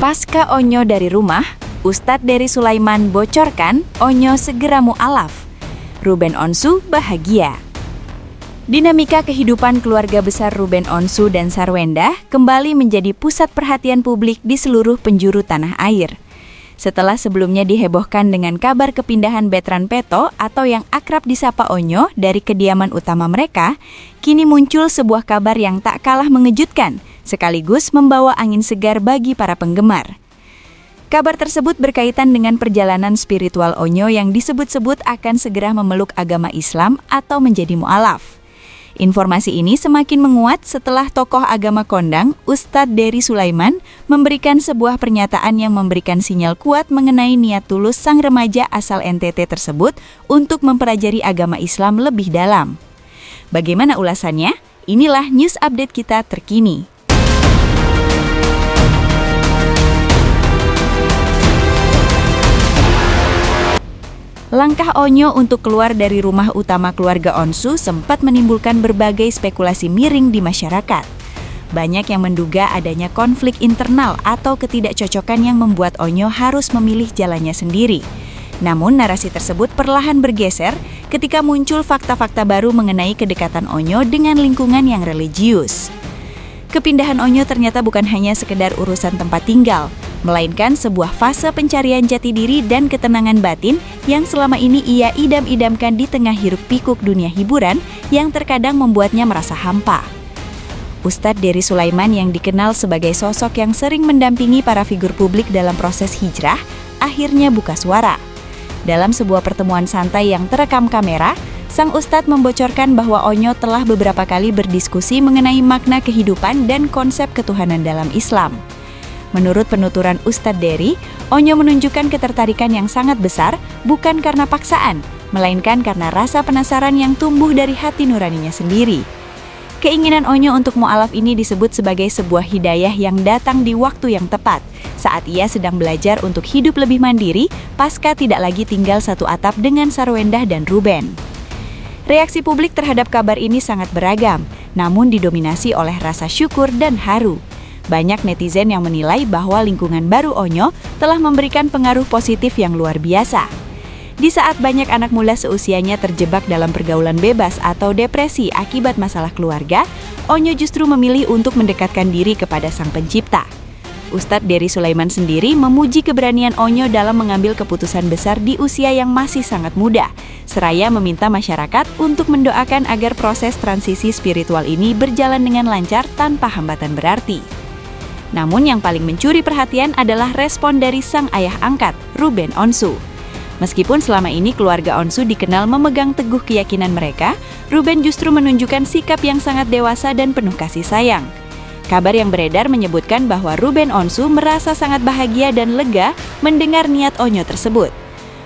Pasca Onyo dari rumah, Ustadz Dery Sulaiman bocorkan Onyo segera mu'alaf. Ruben Onsu bahagia. Dinamika kehidupan keluarga besar Ruben Onsu dan Sarwendah kembali menjadi pusat perhatian publik di seluruh penjuru tanah air. Setelah sebelumnya dihebohkan dengan kabar kepindahan Betran Peto atau yang akrab disapa Onyo dari kediaman utama mereka, kini muncul sebuah kabar yang tak kalah mengejutkan, sekaligus membawa angin segar bagi para penggemar. Kabar tersebut berkaitan dengan perjalanan spiritual Onyo yang disebut-sebut akan segera memeluk agama Islam atau menjadi mu'alaf. Informasi ini semakin menguat setelah tokoh agama kondang, Ustadz Dery Sulaiman, memberikan sebuah pernyataan yang memberikan sinyal kuat mengenai niat tulus sang remaja asal NTT tersebut untuk mempelajari agama Islam lebih dalam. Bagaimana ulasannya? Inilah news update kita terkini. Langkah Onyo untuk keluar dari rumah utama keluarga Onsu sempat menimbulkan berbagai spekulasi miring di masyarakat. Banyak yang menduga adanya konflik internal atau ketidakcocokan yang membuat Onyo harus memilih jalannya sendiri. Namun narasi tersebut perlahan bergeser ketika muncul fakta-fakta baru mengenai kedekatan Onyo dengan lingkungan yang religius. Kepindahan Onyo ternyata bukan hanya sekedar urusan tempat tinggal, melainkan sebuah fase pencarian jati diri dan ketenangan batin yang selama ini ia idam-idamkan di tengah hiruk-pikuk dunia hiburan yang terkadang membuatnya merasa hampa. Ustadz Dery Sulaiman yang dikenal sebagai sosok yang sering mendampingi para figur publik dalam proses hijrah, akhirnya buka suara. Dalam sebuah pertemuan santai yang terekam kamera, sang ustadz membocorkan bahwa Onyo telah beberapa kali berdiskusi mengenai makna kehidupan dan konsep ketuhanan dalam Islam. Menurut penuturan Ustadz Dery, Onyo menunjukkan ketertarikan yang sangat besar bukan karena paksaan, melainkan karena rasa penasaran yang tumbuh dari hati nuraninya sendiri. Keinginan Onyo untuk mu'alaf ini disebut sebagai sebuah hidayah yang datang di waktu yang tepat, saat ia sedang belajar untuk hidup lebih mandiri pasca tidak lagi tinggal satu atap dengan Sarwendah dan Ruben. Reaksi publik terhadap kabar ini sangat beragam, namun didominasi oleh rasa syukur dan haru. Banyak netizen yang menilai bahwa lingkungan baru Onyo telah memberikan pengaruh positif yang luar biasa. Di saat banyak anak muda seusianya terjebak dalam pergaulan bebas atau depresi akibat masalah keluarga, Onyo justru memilih untuk mendekatkan diri kepada Sang Pencipta. Ustadz Dery Sulaiman sendiri memuji keberanian Onyo dalam mengambil keputusan besar di usia yang masih sangat muda, seraya meminta masyarakat untuk mendoakan agar proses transisi spiritual ini berjalan dengan lancar tanpa hambatan berarti. Namun yang paling mencuri perhatian adalah respon dari sang ayah angkat, Ruben Onsu. Meskipun selama ini keluarga Onsu dikenal memegang teguh keyakinan mereka, Ruben justru menunjukkan sikap yang sangat dewasa dan penuh kasih sayang. Kabar yang beredar menyebutkan bahwa Ruben Onsu merasa sangat bahagia dan lega mendengar niat Onyo tersebut.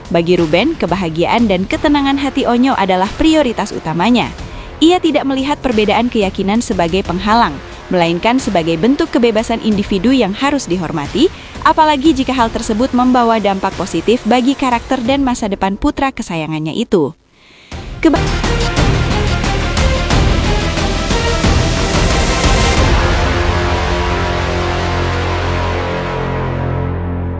Bagi Ruben, kebahagiaan dan ketenangan hati Onyo adalah prioritas utamanya. Ia tidak melihat perbedaan keyakinan sebagai penghalang, melainkan sebagai bentuk kebebasan individu yang harus dihormati, apalagi jika hal tersebut membawa dampak positif bagi karakter dan masa depan putra kesayangannya itu.